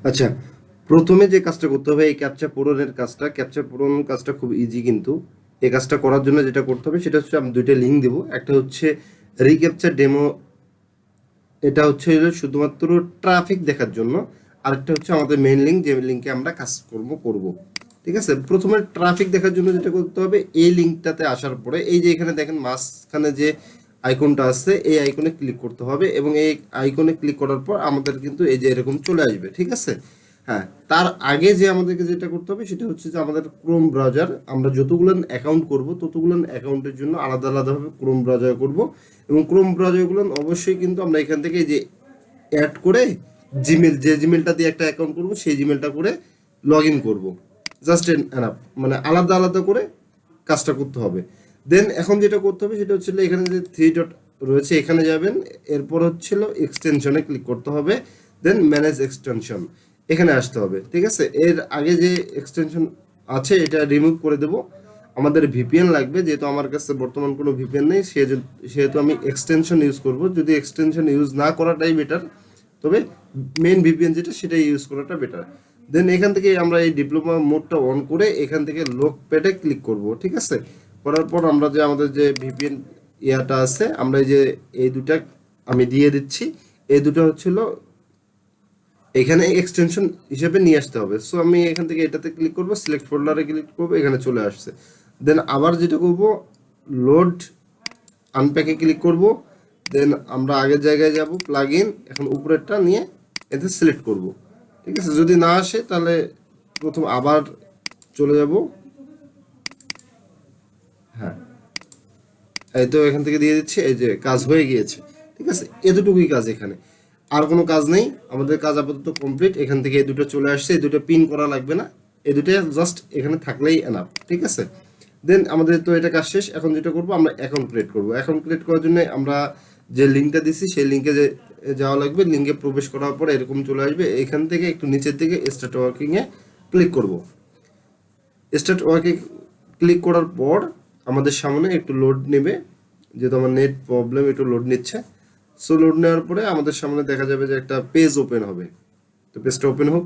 আচ্ছা, প্রথমে যে কাজটা করতে হবে এই ক্যাপচা পূরণের কাজটা খুব ইজি, কিন্তু এই কাজটা করার জন্য যেটা করতে হবে সেটা হচ্ছে আমি দুইটা লিঙ্ক দেবো। একটা হচ্ছে রিক্যাপচা ডেমো, এটা হচ্ছে হলো শুধুমাত্র ট্রাফিক দেখার জন্য। আরেকটা হচ্ছে আমাদের মেইন লিঙ্ক, যে লিঙ্কে আমরা কাজ করব। ঠিক আছে, প্রথমে ট্রাফিক দেখার জন্য যেটা করতে হবে, এই লিঙ্কটাতে আসার পরে এই যে এখানে দেখেন মাঝখানে যে আইকনটা আছে, এই আইকনে ক্লিক করতে হবে এবং এই আইকনে ক্লিক করার পর আমাদের কিন্তু এই যে এরকম চলে আসবে। ঠিক আছে, হ্যাঁ, তার আগে যে আমাদেরকে যেটা করতে হবে সেটা হচ্ছে যে আমাদের ক্রোম ব্রাউজার, আমরা যতগুলো অ্যাকাউন্ট করব ততগুলো অ্যাকাউন্টের জন্য আলাদা আলাদাভাবে ক্রোম ব্রাউজার করব। এবং ক্রোম ব্রাউজারগুলো অবশ্যই কিন্তু আমরা এখান থেকে যে অ্যাড করে জিমেল, যে জিমেলটা দিয়ে একটা অ্যাকাউন্ট করব সেই জিমেলটা করে লগ ইন করবো। জাস্ট এনাফ, মানে আলাদা আলাদা করে কাজটা করতে হবে। দেন এখন যেটা করতে হবে সেটা হচ্ছিল এখানে যে থ্রি ডট রয়েছে এখানে যাবেন, এরপর হচ্ছিল এক্সটেনশনে ক্লিক করতে হবে, দেন ম্যানেজ এক্সটেনশন এখানে আসতে হবে। ঠিক আছে, এর আগে যে এক্সটেনশন আছে এটা রিমুভ করে দেব। আমাদের ভিপিএন লাগবে, যেহেতু আমার কাছে বর্তমান কোনো ভিপিএন নেই, সেহেতু আমি এক্সটেনশন ইউজ করব। যদি এক্সটেনশন ইউজ না করাটাই বেটার, তবে মেইন ভিপিএন যেটা সেটাই ইউজ করাটা বেটার। দেন এখান থেকে আমরা এই ডিপ্লোমা মোডটা অন করে এখান থেকে লোক প্যাডে ক্লিক করব। ঠিক আছে, করার পর আমরা যে আমাদের যে ভিপিএন ইয়াটা আছে, আমরা এই দুটা আমি দিয়ে দিচ্ছি। এই দুটো হচ্ছিল এখানে এক্সটেনশন হিসেবে নিয়ে আসতে হবে। সো আমি এখান থেকে এটাতে ক্লিক করব, সিলেক্ট ফোল্ডারে ক্লিক করব, এখানে চলে আসছে। দেন আবার যেটা করব, লোড আনপ্যাকে ক্লিক করব, দেন আমরা আগের জায়গায় যাব, প্লাগ ইন, এখন উপরেরটা নিয়ে এতে সিলেক্ট করব। ঠিক আছে, যদি না আসে তাহলে প্রথম আবার চলে যাব। হ্যাঁ, এই তো এখান থেকে দিয়ে দিচ্ছি, এই যে কাজ হয়ে গিয়েছে। ঠিক আছে, এতটুকুই কাজ, এখানে আর কোনো কাজ নেই, আমাদের কাজ আপাতত কমপ্লিট। এখান থেকে এই দুটো চলে আসছে, এই দুটো পিন করা লাগবে না, এই দুটো জাস্ট এখানে থাকলেই এনাফ। ঠিক আছে, দেন আমাদের তো এটা কাজ শেষ। এখন যেটা করবো, আমরা অ্যাকাউন্ট ক্রিয়েট করবো। অ্যাকাউন্ট ক্রিয়েট করার জন্য আমরা যে লিঙ্কটা দিচ্ছি সেই লিঙ্কে যাওয়া লাগবে। লিঙ্কে প্রবেশ করার পর এরকম চলে আসবে, এখান থেকে একটু নিচের দিকে স্টার্ট ওয়ার্কিংয়ে ক্লিক করব। স্টার্ট ওয়ার্কিং ক্লিক করার পর আমাদের সামনে একটু লোড নেবে, যেহেতু আমার নেট প্রবলেম, একটু লোড নিচ্ছে। সো লোড নেওয়ার পরে আমাদের সামনে দেখা যাবে যে একটা পেজ ওপেন হবে। তো পেজটা ওপেন হোক,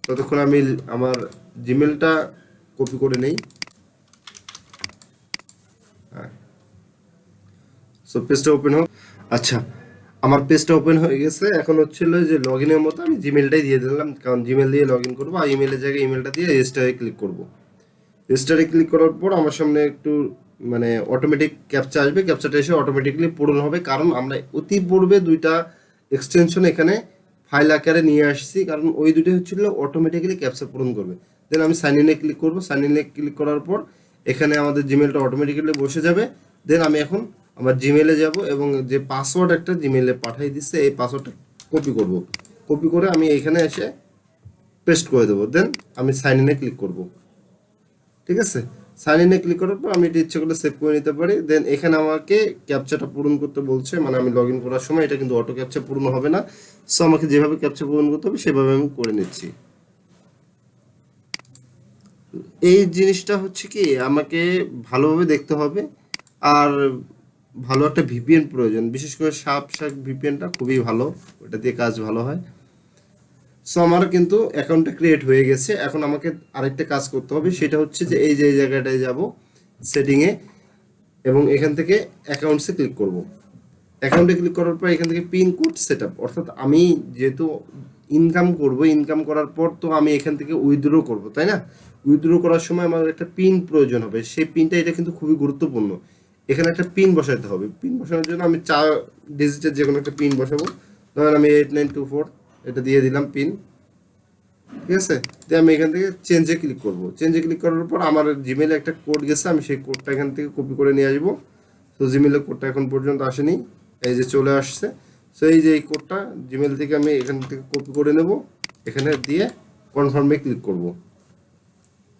ততক্ষণ আমি আমার জিমেলটা কপি করে নেই। হ্যাঁ, সো পেজটা ওপেন হোক। আচ্ছা, আমার পেজটা ওপেন হয়ে গেছে। এখন হচ্ছিল যে লগ ইনের মতো আমি জিমেলটাই দিয়ে দিলাম, কারণ জিমেল দিয়ে লগ ইন করবো, আর ইমেলের জায়গায় ইমেলটা দিয়ে রেজিস্টারে ক্লিক করবো। রেজিস্টারে ক্লিক করার পর আমার সামনে একটু মানে অটোমেটিক ক্যাপচা আসবে, ক্যাপচাটা এসে অটোমেটিকলি পূরণ হবে, কারণ আমরা অতি পূর্বে দুইটা এক্সটেনশন এখানে ফাইল আকারে নিয়ে আসছি, কারণ ওই দুটো হচ্ছিল অটোমেটিক্যালি ক্যাপচা পূরণ করবে। দেন আমি সাইন ইনে ক্লিক করবো, সাইন ইনে ক্লিক করার পর এখানে আমাদের জিমেলটা অটোমেটিক্যালি বসে যাবে। দেন আমি এখন আমার জিমেলে যাব এবং যে পাসওয়ার্ড একটা জিমেলে পাঠিয়ে দিচ্ছে এই পাসওয়ার্ডটা কপি করব। কপি করে আমি এখানে এসে পেস্ট করে দেবো। দেন আমি সাইন ইনে ক্লিক করব। ঠিক আছে, সাইন ইনে ক্লিক করার পর আমি এটা ইচ্ছে করলে সেভ করে নিতে পারি। দেন এখানে আমাকে ক্যাপচাটা পূরণ করতে বলছে, মানে আমি লগ ইন করার সময় এটা কিন্তু অটো ক্যাপচা পূরণ হবে না। সো আমাকে যেভাবে ক্যাপচা পূরণ করতে হবে সেভাবে আমি করে নিচ্ছি। এই জিনিসটা হচ্ছে কি, আমাকে ভালোভাবে দেখতে হবে, আর ভালো একটা ভিপিএন প্রয়োজন, বিশেষ করে শার্ক ভিপিএনটা খুবই ভালো, ওটা দিয়ে কাজ ভালো হয়। সো আমার কিন্তু অ্যাকাউন্টটা ক্রিয়েট হয়ে গেছে। এখন আমাকে আরেকটা কাজ করতে হবে, সেটা হচ্ছে যে এই যে এই জায়গাটায় যাব সেটিংয়ে, এবং এখান থেকে অ্যাকাউন্টসে ক্লিক করব। অ্যাকাউন্টে ক্লিক করার পর এখান থেকে পিন কোড সেট আপ, অর্থাৎ আমি যেহেতু ইনকাম করব, ইনকাম করার পর তো আমি এখান থেকে উইথড্র করব, তাই না? উইথড্র করার সময় আমার একটা পিন প্রয়োজন হবে, সেই পিনটা এটা কিন্তু খুবই গুরুত্বপূর্ণ। এখানে একটা পিন বসাতে হবে। পিন বসানোর জন্য আমি 4 ডিজিটের যে কোনো একটা পিন বসাবো। ধরেন আমি 8924 এটা দিয়ে দিলাম পিন। ঠিক আছে, তো আমি এখান থেকে চেঞ্জে ক্লিক করব। চেঞ্জে ক্লিক করার পর আমার জিমেলে একটা কোড গেছে, আমি সেই কোডটা এখান থেকে কপি করে নিয়ে আসবো। তো জিমেলের কোডটা এখন পর্যন্ত আসেনি, এই যে চলে আসছে। সো এই যে এই কোডটা জিমেল থেকে আমি এখান থেকে কপি করে নেব, এখানে দিয়ে কনফার্মে ক্লিক করব।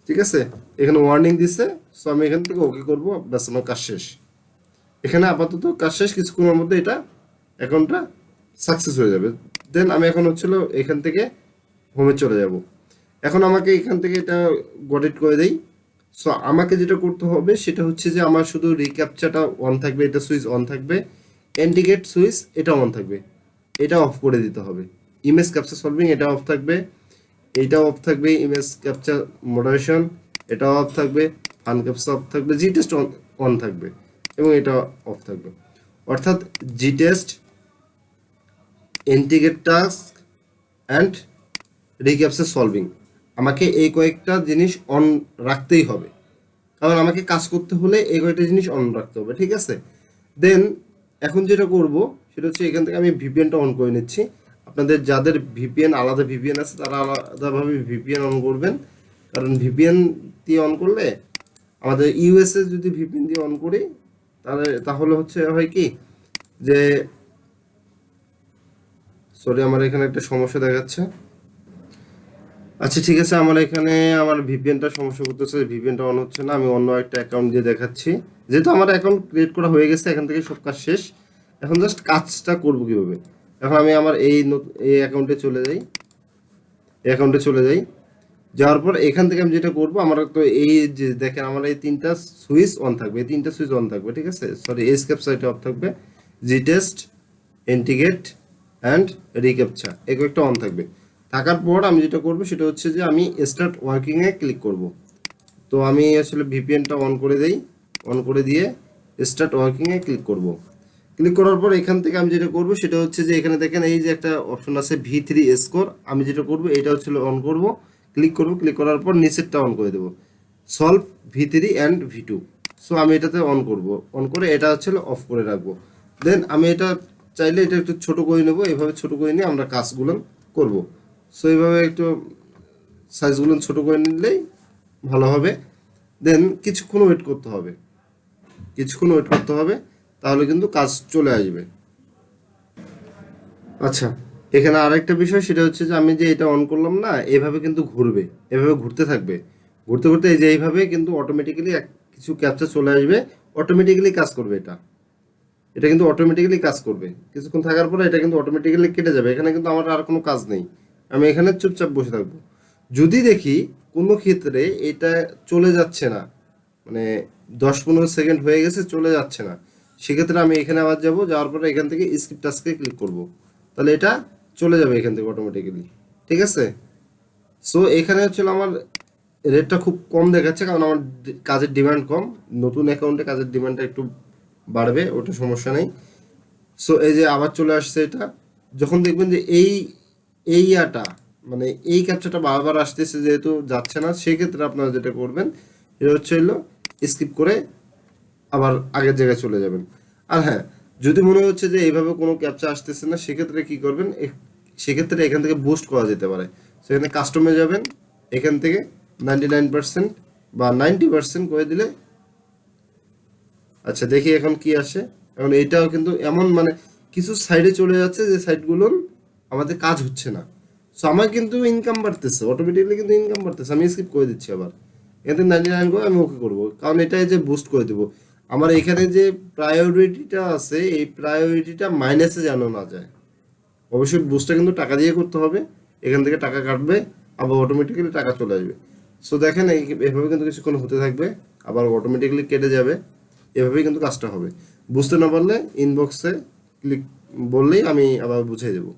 ঠিক আছে, এখানে ওয়ার্নিং দিচ্ছে, সো আমি এখান থেকে ওকে করব, ব্যাস আমার কাজ শেষ। এখানে আপাতত কাজ শেষ, কিছুক্ষণের মধ্যে এটা অ্যাকাউন্টটা সাকসেস হয়ে যাবে। দেন আমি এখন হচ্ছিল এখান থেকে হোমে চলে যাব। এখন আমাকে এখান থেকে এটা গট করে দেই। সো আমাকে যেটা করতে হবে সেটা হচ্ছে যে আমার শুধু রিক্যাপচাটা অন থাকবে, এটা সুইচ অন থাকবে, ইন্ডিকেট সুইচ এটা অন থাকবে, এটা অফ করে দিতে হবে। ইমেজ ক্যাপচার সলভিং এটা অফ থাকবে, এইটাও অফ থাকবে, ইমেজ ক্যাপচার মডারেশন এটাও অফ থাকবে, ফান ক্যাপচার অফ থাকবে, জি টেস্ট অন থাকবে এবং এটা অফ থাকবে। অর্থাৎ G test, integrate task and recaptcha solving আমাকে এই কয়েকটা জিনিস অন রাখতেই হবে, কারণ আমাকে কাজ করতে হলে এই কয়েকটা জিনিস অন রাখতে হবে, ঠিক আছে। দেন এখন যেটা করব সেটা হচ্ছে এখান থেকে আমি ভিপিএনটা অন করে নিচ্ছি। আপনাদের যাদের ভিপিএন আলাদা ভিপিএন আছে তারা আলাদাভাবে ভিপিএন অন করবেন, কারণ ভিপিএন দিয়ে অন করলে আমাদের ইউএসএ যদি ভিপিএন দিয়ে অন করি তাহলে হচ্ছে হয় কি যে, সরি আমার এখানে একটা সমস্যা দেখাচ্ছে। আচ্ছা ঠিক আছে, আমার এখানে আমার ভিপিএনটা সমস্যা করতেছে, ভিপিএনটা অন হচ্ছে না। আমি অন্য একটা অ্যাকাউন্ট দিয়ে দেখাচ্ছি, যেহেতু আমার অ্যাকাউন্ট ক্রিয়েট করা হয়ে গেছে, এখান থেকে সব কাজ শেষ। এখন জাস্ট কাজটা করবো কিভাবে। এখন আমি আমার এই অ্যাকাউন্টে চলে যাই, যাওয়ার পর এখান থেকে আমি যেটা করবো, আমার তো এই যে দেখেন আমার এই তিনটা সুইচ অন থাকবে, এই তিনটা সুইচ অন থাকবে, ঠিক আছে। সরি, এস ক্যাপচারটা অফ থাকবে, জি টেস্ট, ইন্টিগ্রেট অ্যান্ড রিক্যাপচা এই কয়েকটা অন থাকবে। থাকার পর আমি যেটা করবো সেটা হচ্ছে যে আমি স্টার্ট ওয়ার্কিংয়ে ক্লিক করব। তো আমি আসলে ভিপিএনটা অন করে দেই, অন করে দিয়ে স্টার্ট ওয়ার্কিংয়ে ক্লিক করব। ক্লিক করার পর এখান থেকে আমি যেটা করব সেটা হচ্ছে যে এখানে দেখেন এই যে একটা অপশন আছে V3 স্কোর, আমি যেটা করব এটা হচ্ছে অন করব, ক্লিক করব, ক্লিক করার পর নিচেরটা অন করে দেবো, solve V3 and V2। So আমি এটাতে অন করব, অন করে এটা হচ্ছে অফ করে রাখবো। দেন আমি এটা চাইলে এটা একটু ছোট করে নেব, এভাবে ছোট করে নিয়ে আমরা কাজগুলো করব। সো এইভাবে একটু সাইজগুলো ছোট করে নিলেই ভালো হবে। দেন কিছুক্ষণ ওয়েট করতে হবে, তাহলে কিন্তু কাজ চলে আসবে। আচ্ছা, এখানে আরেকটা বিষয় সেটা হচ্ছে যে আমি যে এটা অন করলাম না, এভাবে কিন্তু ঘুরবে, এভাবে ঘুরতে থাকবে, ঘুরতে ঘুরতে এই যে এইভাবে কিন্তু অটোমেটিক্যালি কিছু ক্যাপচার চলে আসবে, অটোমেটিক্যালি কাজ করবে। এটা কিন্তু অটোমেটিক্যালি কাজ করবে। কিছুক্ষণ থাকার পরে এটা কিন্তু অটোমেটিক্যালি কেটে যাবে, এখানে কিন্তু আমার আর কোনো কাজ নেই, আমি এখানে চুপচাপ বসে থাকবো। যদি দেখি কোনো ক্ষেত্রে এটা চলে যাচ্ছে না, মানে 10-15 সেকেন্ড হয়ে গেছে চলে যাচ্ছে না, সেক্ষেত্রে আমি এখানে আবার যাব, যাওয়ার পরে এখান থেকে স্কিপ টাস্কে ক্লিক করব, তাহলে এটা চলে যাবে এখান থেকে অটোমেটিক্যালি, ঠিক আছে। সো এখানে হচ্ছে আমার রেটটা খুব কম দেখাচ্ছে, কারণ আমার কাজের ডিমান্ড কম। নতুন অ্যাকাউন্টে কাজের ডিমান্ডটা একটু বাড়বে, ওটা সমস্যা নেই। সো এই যে আবার চলে আসছে এটা। যখন দেখবেন যে এই মানে এই ক্যাপচারটা বারবার আসতেছে যেহেতু যাচ্ছে না, সেক্ষেত্রে আপনারা যেটা করবেন এটা হচ্ছে স্কিপ করে আবার আগের জায়গায় চলে যাবেন। আর হ্যাঁ, যদি মনে হচ্ছে যে এইভাবে কোনো ক্যাপচার আসতেছে না, সেক্ষেত্রে কি করবেন, সেক্ষেত্রে এখান থেকে বুস্ট করা যেতে পারে। সেখানে কাস্টমে যাবেন, এখান থেকে 99% বা 90% করে দিলে, আচ্ছা দেখি এখন কি আসে। এখন এটাও কিন্তু এমন মানে কিছু সাইডে চলে যাচ্ছে যে সাইডগুলো আমাদের কাজ হচ্ছে না। সো আমার কিন্তু ইনকাম বাড়তেছে, অটোমেটিকলি কিন্তু ইনকাম বাড়তেছে। আমি স্কিপ করে দিচ্ছি, আবার এখান থেকে 99 করে আমি ওকে করবো, কারণ এটাই যে বুস্ট করে দেবো। আমার এখানে যে প্রায়োরিটিটা আছে, এই প্রায়োরিটিটা মাইনাসে যেন না যায়। অবশ্যই বুস্টটা কিন্তু টাকা দিয়ে করতে হবে, এখান থেকে টাকা কাটবে, আবার অটোমেটিক্যালি টাকা চলে আসবে। সো দেখেন এভাবে কিন্তু কিছুক্ষণ হতে থাকবে, আবার অটোমেটিক্যালি কেটে যাবে, এভাবেই কিন্তু কাজটা হবে। বুঝতে না পারলে ইনবক্সে ক্লিক বললেই আমি আবার বুঝিয়ে দেবো।